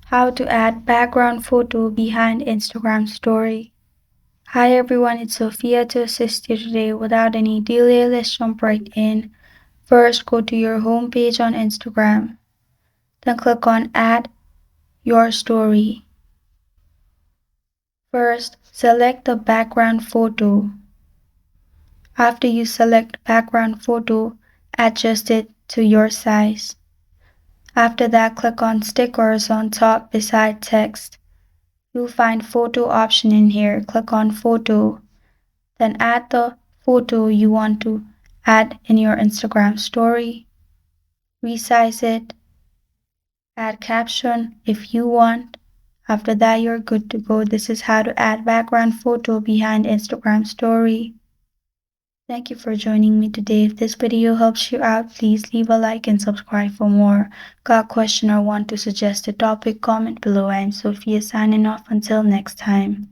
How to add background photo behind Instagram story. Hi everyone, it's Sophia to assist you today. Without any delay, let's jump right in. First, go to your home page on Instagram. Then click on Add Your Story. First, select the background photo. After you select background photo, adjust it to your size. After that, click on stickers on top beside text. You'll find photo option in here. Click on photo. Then add the photo you want to add in your Instagram story. Resize it. Add caption if you want. After that, you're good to go. This is how to add background photo behind Instagram story. Thank you for joining me today. If this video helps you out, please leave a like and subscribe for more. Got a question or want to suggest a topic? Comment below. I'm Sophia signing off until next time.